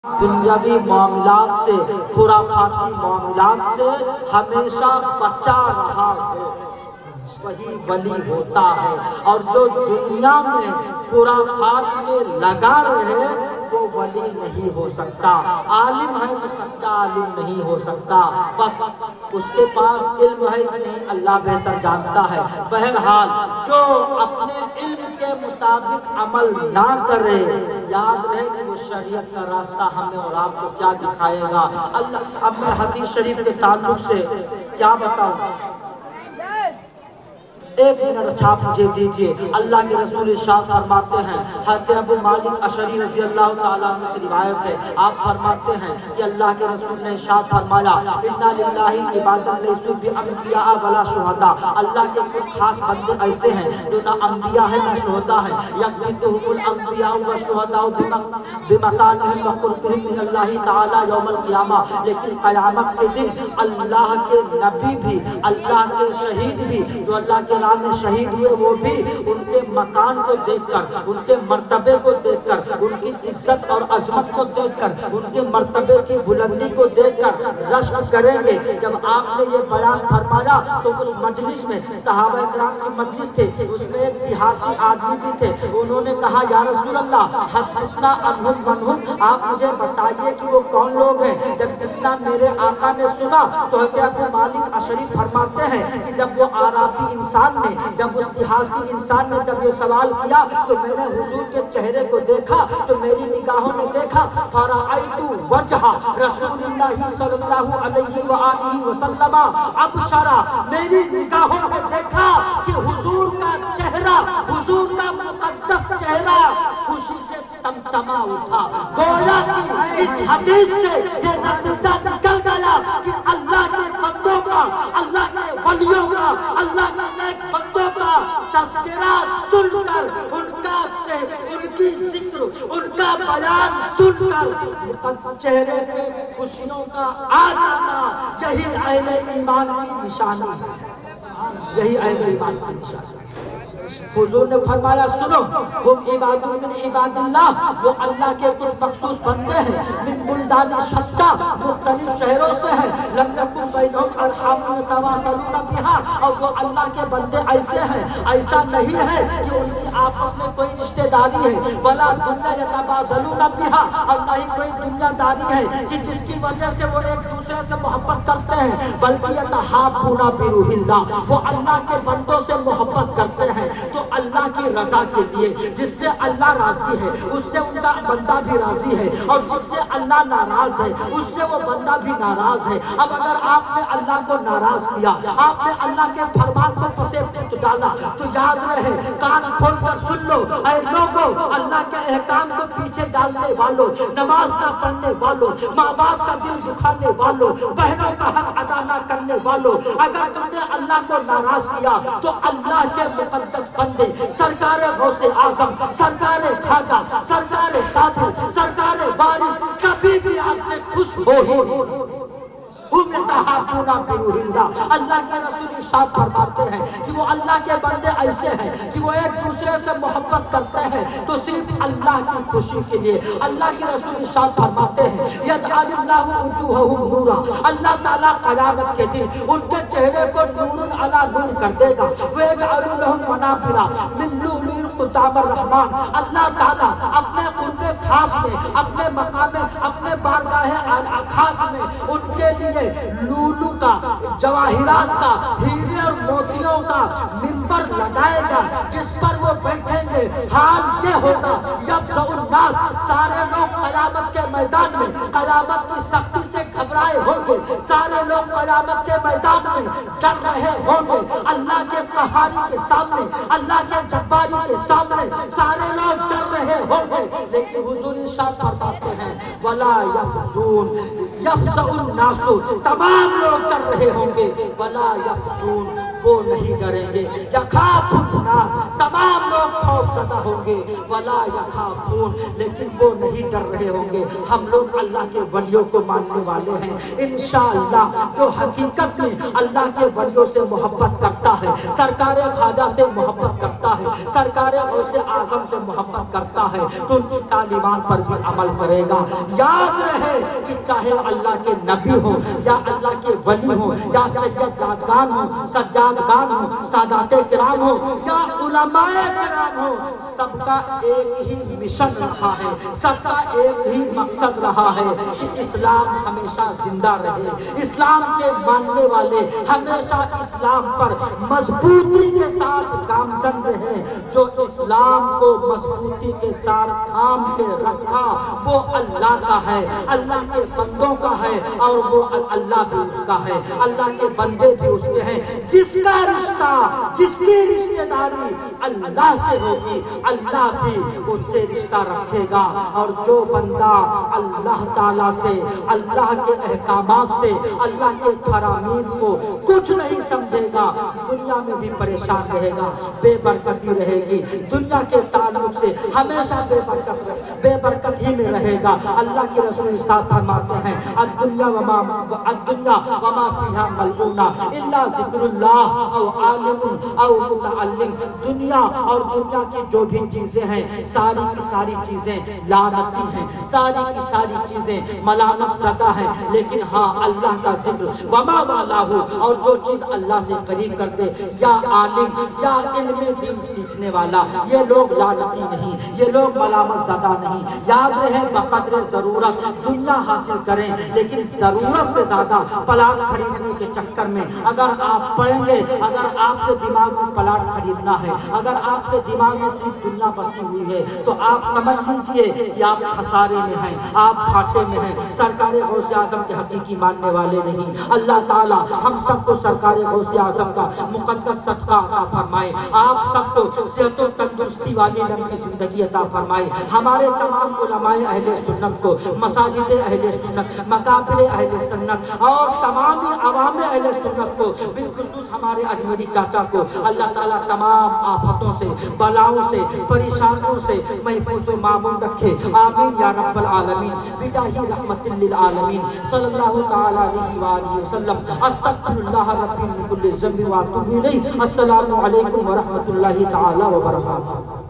دنیاوی معاملات سے، خرافاتی معاملات سے ہمیشہ بچا رہا ہو وہی ولی ہوتا ہے، اور جو دنیا میں خرافات میں لگا رہے وہ ولی نہیں ہو سکتا۔ عالم ہے تو سچا عالم نہیں ہو سکتا، بس اس کے پاس علم ہے کہ نہیں اللہ بہتر جانتا ہے۔ بہرحال جو اپنے علم کے مطابق عمل نہ کرے، یاد رہے کہ وہ شریعت کا راستہ ہمیں اور آپ کو کیا دکھائے گا۔ اب میں حدیث شریف کے تعلق سے کیا بتاؤں، ایک منٹ چھاپ مجھے دیجئے۔ اللہ کے رسول ارشاد فرماتے ہیں، حضرت ابو مالک اشعری رضی اللہ تعالیٰ عنہ سے روایت ہے، آپ فرماتے ہیں کہ اللہ کے رسول نے ارشاد فرمایا، اِنَّ لِلَّهِ عِبَادًا لَيْسُوا بِأَنْبِيَاءَ وَلَا شُهَدَاءَ، اللہ کے کچھ خاص بندے ایسے ہیں جو نہ انبیاء ہیں نہ شہداء ہیں، يَقْبِضُهُمُ الْأَنْبِيَاءُ وَالشُّهَدَاءُ بِمَكَانِهِمْ وَقُرْبِهِمْ مِنَ اللَّهِ تَعَالَى يَوْمَ الْقِيَامَةِ، لیکن قیامت کے دن اللہ کے نبی بھی، اللہ کے شہید بھی، جو اللہ کے میں شہید ہوئے وہ بھی ان کے مکان کو دیکھ کر، ان کے مرتبے کو دیکھ کر، ان کی عزت اور عظمت کو دیکھ کر، ان کے مرتبے کی بلندی کو دیکھ کر رشک کریں گے۔ جب آپ نے یہ بیان فرمایا تو اس مجلس میں صحابہ کرام کی مجلس تھے، اس میں ایک دیہاتی آدمی بھی تھے، انہوں نے کہا یا رسول اللہ حدثنا عنہم منہم، آپ مجھے بتائیے کہ وہ کون لوگ ہیں۔ جب اتنا میرے آقا نے سنا تو حضرت ابو مالک اشعری فرماتے ہیں کہ جب وہ عربی انسان نے، جب اس دیہاتی انسان نے جب یہ سوال کیا تو میں نے حضور کے چہرے کو دیکھا تو میری نگاہوں نے دیکھا، فرأیت وجہ رسول اللہ صلی اللہ علیہ وآلہ وسلم ابشرا، میری نگاہوں نے دیکھا کہ حضور کا چہرہ، حضور کا مقدس چہرہ خوشی سے تمتما اٹھا۔ گویا کہ اس حدیث سے یہ نتیجہ نکل گیا کہ اللہ کے بندوں کا، اللہ کے ولیوں کا، اللہ کے نیک بندوں کا تذکرہ سن کر، ان کی ذکر، ان کا بیان سن کر چہرے پہ خوشیوں کا آ جانا، یہی اہل ایمان کی نشانی ہے، یہی اہل ایمان کی نشانی ہے۔ حضور نے فرمایا سنو، ہم عباد من عباد اللہ، وہ اللہ کے کچھ مخصوص بندے ہیں، من بلدان شتیٰ، مختلف شہروں سے ہیں، لم یکن بینہم ارحام یتواصلون بہا، اور وہ اللہ کے بندے ایسے ہیں، ایسا نہیں ہے کہ ان کی آپس میں کوئی رشتہ داری ہے، ولا دنیا یتبادلون بہا، اور نہ ہی کوئی دنیا داری ہے کہ جس کی وجہ سے وہ ایک دوسرے سے محبت کرتے ہیں، بلکہ یتحابون بروح اللہ، وہ اللہ کے بندوں سے محبت کرتے ہیں تو اللہ کی رضا کے لیے، جس سے اللہ راضی ہے اس سے ان کا بندہ بھی راضی ہے، اور جس سے اللہ ناراض ہے اس سے وہ بندہ بھی ناراض ہے۔ اب اگر آپ نے اللہ کو ناراض کیا، آپ نے اللہ کے فرمان کو پسے پشت ڈالا، تو یاد رہے، کان کھول کر سن لو اے لوگو، اللہ کے احکام کو پیچھے ڈالنے والوں، نماز نہ پڑھنے والوں، ماں باپ کا دل دکھانے والوں، بہنوں کا حق ادا نہ کرنے والوں، اگر تم نے اللہ کو ناراض کیا تو اللہ کے مقدس بندے، سرکار غوث اعظم، سرکار خواجہ، سرکار صادق، سرکار وارث کبھی بھی آپ سے خوش ہو ہی نہیں۔ ہم یتحابون بروح اللہ، اللہ کے رسول ارشاد فرماتے ہیں کہ وہ اللہ کے بندے ایسے ہیں کہ وہ ایک دوسرے سے محبت کرتے ہیں تو صرف اللہ کی خوشی کے لیے۔ اللہ کے رسول ارشاد فرماتے ہیں یجعل اللہ وجوہہم نورا، اللہ تعالیٰ قیامت کے دن ان کے چہرے کو نور علی نور کر دے گا، ویجعل لہم منابر من لؤلؤ قدام الرحمن، اللہ تعالیٰ اپنے قرب خاص میں، اپنے مقام، اپنے بارگاہ خاص میں ان کے لیے لولو کا، جواہرات کا، ہیرے اور موتیوں کا منبر لگائے گا، جس پر وہ بیٹھیں گے۔ حال یہ ہوگا یبزأ الناس، سارے لوگ قیامت کے میدان میں قیامت کی سختی سے گھبرائے ہوں گے، سارے لوگ قیامت کے میدان میں ڈر رہے ہوں گے، اللہ کے قہاری کے سامنے، اللہ کے جباری کے سامنے سارے لوگ ڈر رہے ہوں گے، لیکن حضور ارشاد فرماتے ہیں ولا یحزن، یفزع الناس، تمام لوگ ڈر رہے ہوں گے، ولا یحزن، وہ نہیں ڈریں گے. یخاف الناس، تمام لوگ خوف زدہ ہوں گے. ولا یخافون، لیکن وہ نہیں ڈر رہے ہوں گے. ہم لوگ اللہ کے ولیوں کو ماننے والے ہیں انشاءاللہ. جو حقیقت میں اللہ کے ولیوں سے محبت کرتا ہے، سرکار خواجہ سے محبت کرتا ہے، سرکار غوث اعظم سے محبت کرتا ہے، تو ان کی تعلیمات پر بھی عمل کرے گا. یاد رہے کہ چاہے اللہ کے نبی ہوں یا اللہ کے ولی ہوں یا سجادگان ہوں، سجادگان ہوں، سادات کرام ہوں یا علماء کرام ہوں، سب کا ایک ہی مشن رہا ہے، سب کا ایک ہی مقصد رہا ہے کہ اسلام ہمیشہ زندہ رہے. اسلام کے ماننے والے ہمیشہ اسلام پر مضبوطی کے ساتھ گامزن رہے. جو اسلام کو مضبوطی کے ساتھ تھام کے رکھا وہ اللہ کا ہے، اللہ کے بندوں کا ہے، اور وہ اللہ بھی اس کا ہے، اللہ کے بندے بھی اس کے ہیں. جس کا رشتہ، جس کی رشتہ داری اللہ سے ہوگی، اللہ بھی اس سے رشتہ رکھے گا. اور جو بندہ اللہ تعالیٰ سے، اللہ کے احکامات سے، اللہ کے فرامین کو کچھ نہیں سمجھے گا، دنیا میں بھی پریشان رہے گا، بے برکتی رہے گی. دنیا کے تعلق سے ہمیشہ بے برکت ہی میں رہے گا. اللہ کے رسول صاحب فرماتے ہیں الدنیا وما فیہا ملعون الا ذکر اللہ او عالم او متعلم. دنیا اور دنیا کی جو بھی چیزیں ہیں، ساری کی ساری چیزیں لعنتی ہیں، ساری کی ساری چیزیں ملامت زدہ ہیں. لیکن ہاں اللہ کا ذکر وما والاہ، اور جو چیز اللہ سے قریب کر دے، یا عالم یا علم دین سیکھنے والا، یہ لوگ لعنتی نہیں، یہ لوگ ملامت زدہ نہیں. یاد رہے بقدر ضرورت دنیا حاصل کریں، لیکن ضرورت سے زیادہ پلاٹ خریدنے کے چکر میں اگر آپ پڑیں گے، اگر آپ کے دماغ میں پلاٹ خریدنا ہے، اگر آپ کے دماغ میں صرف دنیا بسی ہوئی ہے، تو آپ سمجھ لیجئے کہ آپ خسارے میں ہیں، آپ گھاٹے میں ہیں. سرکار غوث اعظم کے حقیقی ماننے والے نہیں. اللہ تعالیٰ ہم سب کو سرکار غوث اعظم کا مقدس صدقہ عطا فرمائے. آپ سب کو صحت و تندرستی والی لمبی زندگی عطا فرمائے. ہمارے تمام علماء اہل سنت کو، مساجد اہل سنت، مقابر اہل سنت اور تمام عوام اہل سنت کو، بالخصوص ہمارے اجمیری چاچا کو اللہ تعالیٰ تمام آفتوں سے، بلاؤں سے، پریشانیوں سے محفوظ و معمون رکھے. آمین یا رب العالمین. بجاہ رحمت للعالمین صلی اللہ تعالی علیہ وآلہ وسلم. استغفر اللہ ربی من کل ذنب واتوب الیہ. السلام علیکم ورحمۃ اللہ تعالی وبرکاتہ.